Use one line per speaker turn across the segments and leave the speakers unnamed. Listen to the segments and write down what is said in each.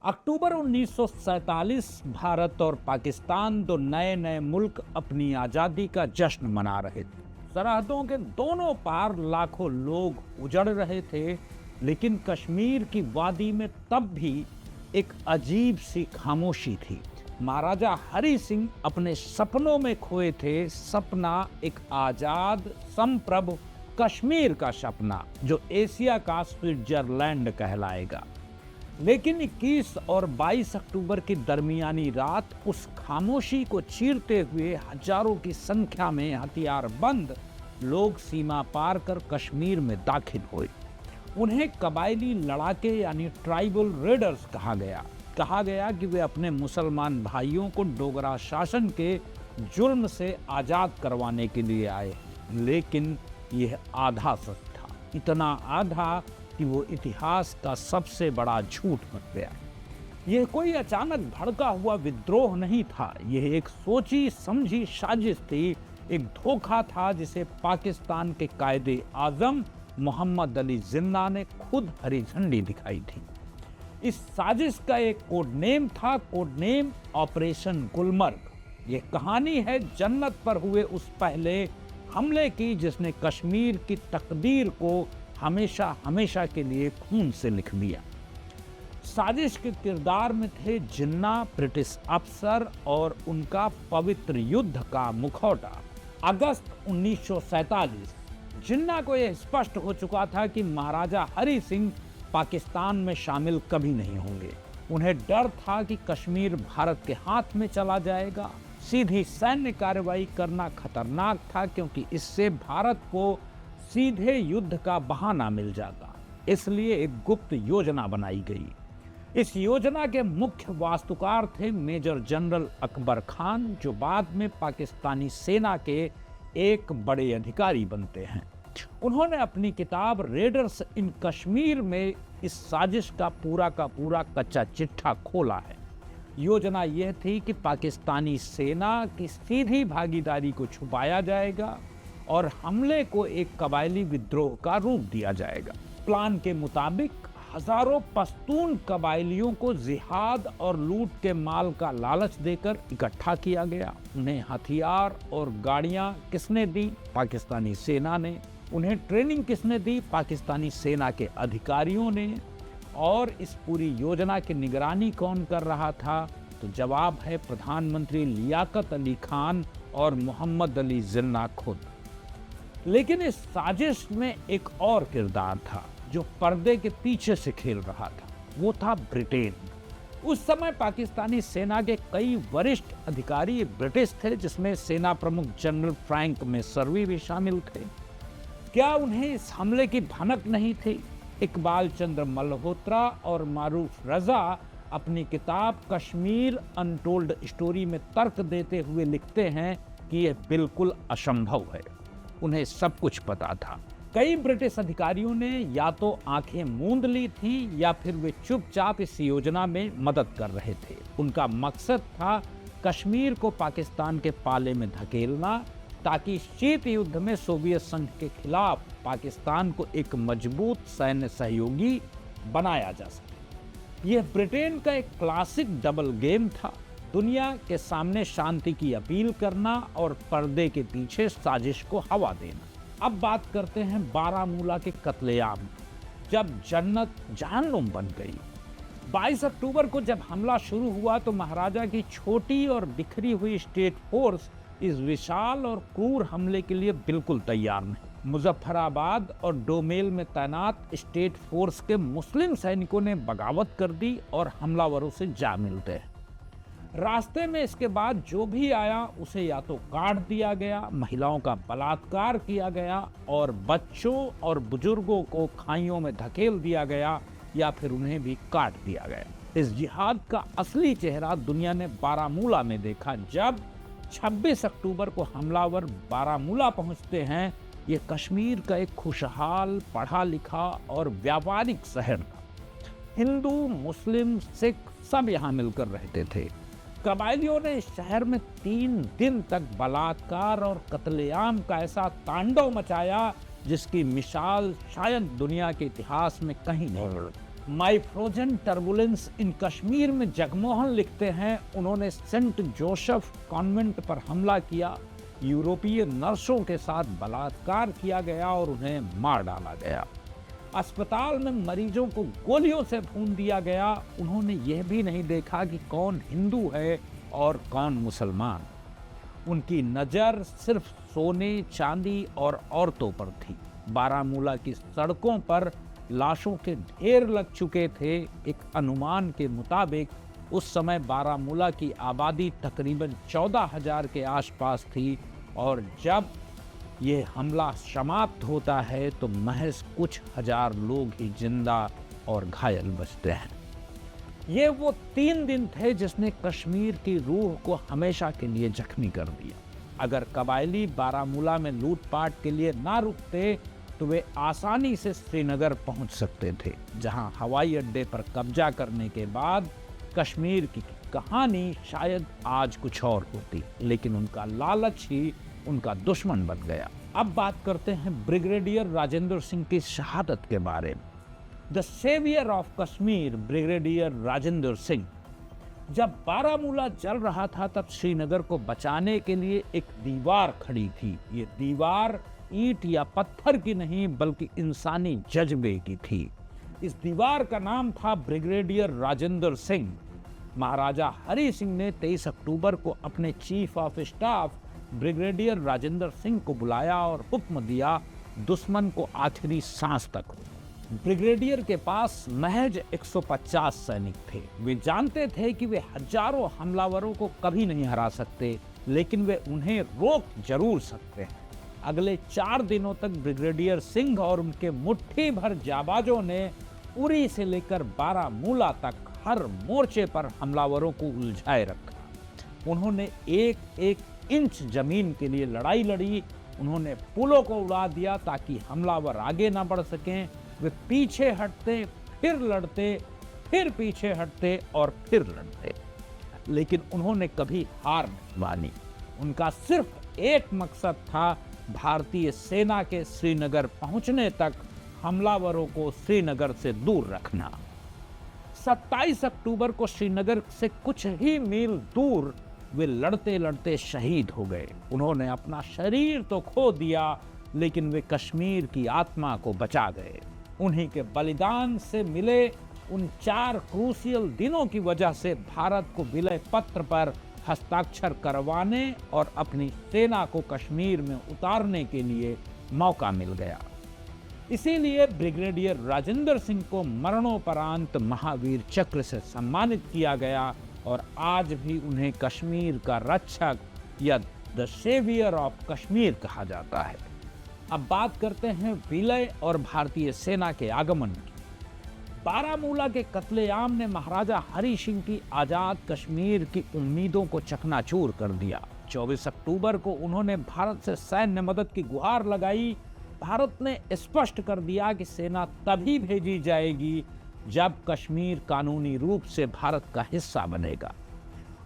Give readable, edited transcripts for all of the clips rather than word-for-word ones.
अक्टूबर 1947 भारत और पाकिस्तान दो नए नए मुल्क अपनी आज़ादी का जश्न मना रहे थे। सरहदों के दोनों पार लाखों लोग उजड़ रहे थे, लेकिन कश्मीर की वादी में तब भी एक अजीब सी खामोशी थी। महाराजा हरि सिंह अपने सपनों में खोए थे, सपना एक आजाद संप्रभु कश्मीर का सपना जो एशिया का स्विट्जरलैंड कहलाएगा। लेकिन 21 और 22 अक्टूबर की दरमियानी रात उस खामोशी को चीरते हुए हजारों की संख्या में हथियारबंद लोग सीमा पार कर कश्मीर में दाखिल हुए। उन्हें कबायली लड़ाके यानी ट्राइबल रेडर्स कहा गया कि वे अपने मुसलमान भाइयों को डोगरा शासन के जुल्म से आज़ाद करवाने के लिए आए। लेकिन यह आधा सच था, इतना आधा कि वो इतिहास का सबसे बड़ा झूठ बन गया। यह कोई अचानक भड़का हुआ विद्रोह नहीं था, यह एक सोची समझी साजिश थी, एक धोखा था जिसे पाकिस्तान के कायदे आजम मोहम्मद अली जिन्ना ने खुद हरी झंडी दिखाई थी। इस साजिश का एक कोड नेम था, कोड नेम ऑपरेशन गुलमर्ग। यह कहानी है जन्नत पर हुए उस पहले हमले की जिसने कश्मीर की तकदीर को हमेशा हमेशा के लिए खून से लिख दिया। साजिश के किरदार में थे जिन्ना, ब्रिटिश अफसर और उनका पवित्र युद्ध का मुखौटा। अगस्त 1947 जिन्ना को यह स्पष्ट हो चुका था कि महाराजा हरि सिंह पाकिस्तान में शामिल कभी नहीं होंगे। उन्हें डर था कि कश्मीर भारत के हाथ में चला जाएगा। सीधी सैन्य कार्रवाई करना खतरनाक था क्योंकि इससे भारत को सीधे युद्ध का बहाना मिल जाता। इसलिए एक गुप्त योजना बनाई गई। इस योजना के मुख्य वास्तुकार थे मेजर जनरल अकबर खान, जो बाद में पाकिस्तानी सेना के एक बड़े अधिकारी बनते हैं। उन्होंने अपनी किताब रेडर्स इन कश्मीर में इस साजिश का पूरा कच्चा चिट्ठा खोला है। योजना यह थी कि पाकिस्तानी सेना की सीधी भागीदारी को छुपाया जाएगा और हमले को एक कबायली विद्रोह का रूप दिया जाएगा। प्लान के मुताबिक हजारों पश्तून कबायलियों को जिहाद और लूट के माल का लालच देकर इकट्ठा किया गया। उन्हें हथियार और गाड़ियां किसने दी? पाकिस्तानी सेना ने। उन्हें ट्रेनिंग किसने दी? पाकिस्तानी सेना के अधिकारियों ने। और इस पूरी योजना की निगरानी कौन कर रहा था? तो जवाब है प्रधानमंत्री लियाकत अली खान और मोहम्मद अली जिन्ना खुद। लेकिन इस साजिश में एक और किरदार था जो पर्दे के पीछे से खेल रहा था, वो था ब्रिटेन। उस समय पाकिस्तानी सेना के कई वरिष्ठ अधिकारी ब्रिटिश थे, जिसमें सेना प्रमुख जनरल फ्रैंक मैसर्वी भी शामिल थे। क्या उन्हें इस हमले की भनक नहीं थी? इकबाल चंद्र मल्होत्रा और मारूफ रजा अपनी किताब कश्मीर अनटोल्ड स्टोरी में तर्क देते हुए लिखते हैं कि यह बिल्कुल असंभव है। उन्हें सब कुछ पता था। कई ब्रिटिश अधिकारियों ने या तो आंखें मूंद ली थी या फिर वे चुपचाप इस योजना में मदद कर रहे थे। उनका मकसद था कश्मीर को पाकिस्तान के पाले में धकेलना, ताकि शीत युद्ध में सोवियत संघ के खिलाफ पाकिस्तान को एक मजबूत सैन्य सहयोगी बनाया जा सके। यह ब्रिटेन का एक क्लासिक डबल गेम था, दुनिया के सामने शांति की अपील करना और पर्दे के पीछे साजिश को हवा देना। अब बात करते हैं बारामूला के कत्लेआम, जब जन्नत जहन्नुम बन गई। 22 अक्टूबर को जब हमला शुरू हुआ तो महाराजा की छोटी और बिखरी हुई स्टेट फोर्स इस विशाल और क्रूर हमले के लिए बिल्कुल तैयार नहीं। मुजफ्फराबाद और डोमेल में तैनात स्टेट फोर्स के मुस्लिम सैनिकों ने बगावत कर दी और हमलावरों से जा मिलते हैं। रास्ते में इसके बाद जो भी आया उसे या तो काट दिया गया, महिलाओं का बलात्कार किया गया और बच्चों और बुजुर्गों को खाइयों में धकेल दिया गया या फिर उन्हें भी काट दिया गया। इस जिहाद का असली चेहरा दुनिया ने बारामूला में देखा, जब 26 अक्टूबर को हमलावर बारामूला पहुंचते हैं। ये कश्मीर का एक खुशहाल, पढ़ा लिखा और व्यापारिक शहर था। हिंदू, मुस्लिम, सिख सब यहाँ मिलकर रहते थे। कबायलियों ने इस शहर में 3 दिन तक बलात्कार और कत्लेआम का ऐसा तांडव मचाया जिसकी मिसाल शायद दुनिया के इतिहास में कहीं नहीं। माई फ्रोजन टर्बुलेंस इन कश्मीर में जगमोहन लिखते हैं, उन्होंने सेंट जोसेफ कॉन्वेंट पर हमला किया, यूरोपीय नर्सों के साथ बलात्कार किया गया और उन्हें मार डाला गया। अस्पताल में मरीजों को गोलियों से भून दिया गया। उन्होंने यह भी नहीं देखा कि कौन हिंदू है और कौन मुसलमान। उनकी नज़र सिर्फ सोने, चांदी और औरतों पर थी। बारामूला की सड़कों पर लाशों के ढेर लग चुके थे। एक अनुमान के मुताबिक उस समय बारामूला की आबादी तकरीबन 14,000 के आसपास थी और जब ये हमला समाप्त होता है तो महज कुछ हजार लोग ही जिंदा और घायल बचते हैं। ये वो 3 दिन थे जिसने कश्मीर की रूह को हमेशा के लिए जख्मी कर दिया। अगर कबायली बारामूला में लूटपाट के लिए ना रुकते तो वे आसानी से श्रीनगर पहुंच सकते थे, जहां हवाई अड्डे पर कब्जा करने के बाद कश्मीर की कहानी शायद आज कुछ और होती, लेकिन उनका लालच ही उनका दुश्मन बन गया। अब बात करते हैं ब्रिगेडियर राजेंद्र सिंह की शहादत के बारे में। The saviour of Kashmir brigadier Rajendra Singh. जब बारामूला जल रहा था तब श्रीनगर को बचाने के लिए एक दीवार खड़ी थी। ये दीवार ईंट या पत्थर की नहीं बल्कि इंसानी जज्बे की थी। इस दीवार का नाम था ब्रिगेडियर राजेंद्र सिंह। महाराजा हरि सिंह ने 23 अक्टूबर को अपने chief of staff brigadier Rajendra Singh को बुलाया और हुक्म दिया दुश्मन को आखिरी सांस तक। ब्रिगेडियर के पास महज 150 सैनिक थे। वे जानते थे कि वे हजारों हमलावरों को कभी नहीं हरा सकते, लेकिन वे उन्हें रोक जरूर सकते हैं। अगले 4 दिनों तक ब्रिगेडियर सिंह और उनके मुट्ठी भर जाबाजों ने उरी से लेकर बारामूला तक हर मोर्चे पर हमलावरों को उलझाए रखा। उन्होंने एक एक इंच जमीन के लिए लड़ाई लड़ी। उन्होंने पुलों को उड़ा दिया ताकि हमलावर आगे ना बढ़ सकें। वे पीछे हटते, फिर लड़ते, फिर पीछे हटते और फिर लड़ते, लेकिन उन्होंने कभी हार नहीं मानी। उनका सिर्फ एक मकसद था, भारतीय सेना के श्रीनगर पहुंचने तक हमलावरों को श्रीनगर से दूर रखना। 27 अक्टूबर को श्रीनगर से कुछ ही मील दूर वे लड़ते लड़ते शहीद हो गए। उन्होंने अपना शरीर तो खो दिया, लेकिन वे कश्मीर की आत्मा को बचा गए। उन्हीं के बलिदान से मिले उन 4 क्रूशियल दिनों की वजह से भारत को विलय पत्र पर हस्ताक्षर करवाने और अपनी सेना को कश्मीर में उतारने के लिए मौका मिल गया। इसीलिए ब्रिगेडियर राजेंद्र सिंह को मरणोपरांत महावीर चक्र से सम्मानित किया गया और आज भी उन्हें कश्मीर का रक्षक या द सेवियर ऑफ कश्मीर कहा जाता है। अब बात करते हैं विलय और भारतीय सेना के आगमन की। बारामूला के कत्लेआम ने महाराजा हरि सिंह की आजाद कश्मीर की उम्मीदों को चकनाचूर कर दिया। 24 अक्टूबर को उन्होंने भारत से सैन्य मदद की गुहार लगाई। भारत ने स्पष्ट कर दिया कि सेना तभी भेजी जाएगी जब कश्मीर कानूनी रूप से भारत का हिस्सा बनेगा।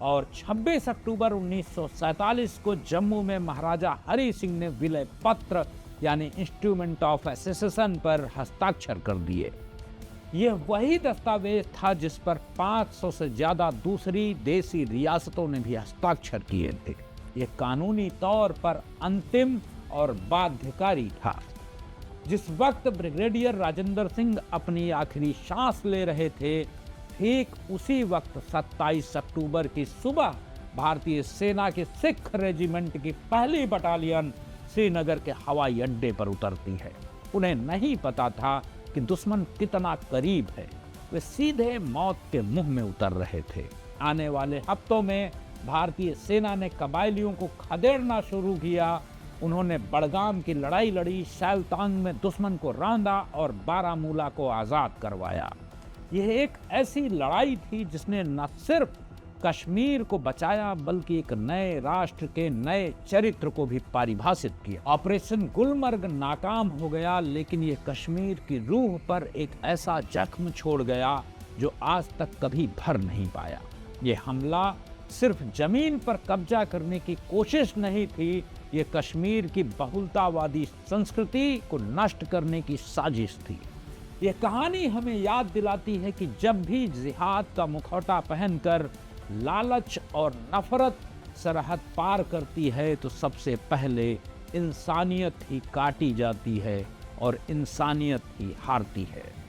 और 26 अक्टूबर 1947 को जम्मू में महाराजा हरि सिंह ने विलय पत्र यानी इंस्ट्रूमेंट ऑफ एसेसिएशन पर हस्ताक्षर कर दिए। यह वही दस्तावेज था जिस पर 500 से ज्यादा दूसरी देसी रियासतों ने भी हस्ताक्षर किए थे। यह कानूनी तौर पर अंतिम और बाध्यकारी था। जिस वक्त ब्रिगेडियर राजेंद्र सिंह अपनी आखिरी सांस ले रहे थे, ठीक उसी वक्त 27 अक्टूबर की सुबह भारतीय सेना के सिख रेजिमेंट की पहली बटालियन श्रीनगर के हवाई अड्डे पर उतरती है। उन्हें नहीं पता था कि दुश्मन कितना करीब है। वे सीधे मौत के मुंह में उतर रहे थे। आने वाले हफ्तों में भारतीय सेना ने कबायलियों को खदेड़ना शुरू किया। उन्होंने बड़गाम की लड़ाई लड़ी, सैलतांग में दुश्मन को रांधा और बारामूला को आज़ाद करवाया। यह एक ऐसी लड़ाई थी जिसने न सिर्फ कश्मीर को बचाया बल्कि एक नए राष्ट्र के नए चरित्र को भी परिभाषित किया। ऑपरेशन गुलमर्ग नाकाम हो गया, लेकिन ये कश्मीर की रूह पर एक ऐसा जख्म छोड़ गया जो आज तक कभी भर नहीं पाया। ये हमला सिर्फ जमीन पर कब्जा करने की कोशिश नहीं थी, ये कश्मीर की बहुलतावादी संस्कृति को नष्ट करने की साजिश थी। ये कहानी हमें याद दिलाती है कि जब भी जिहाद का मुखौटा पहनकर लालच और नफरत सरहद पार करती है तो सबसे पहले इंसानियत ही काटी जाती है और इंसानियत ही हारती है।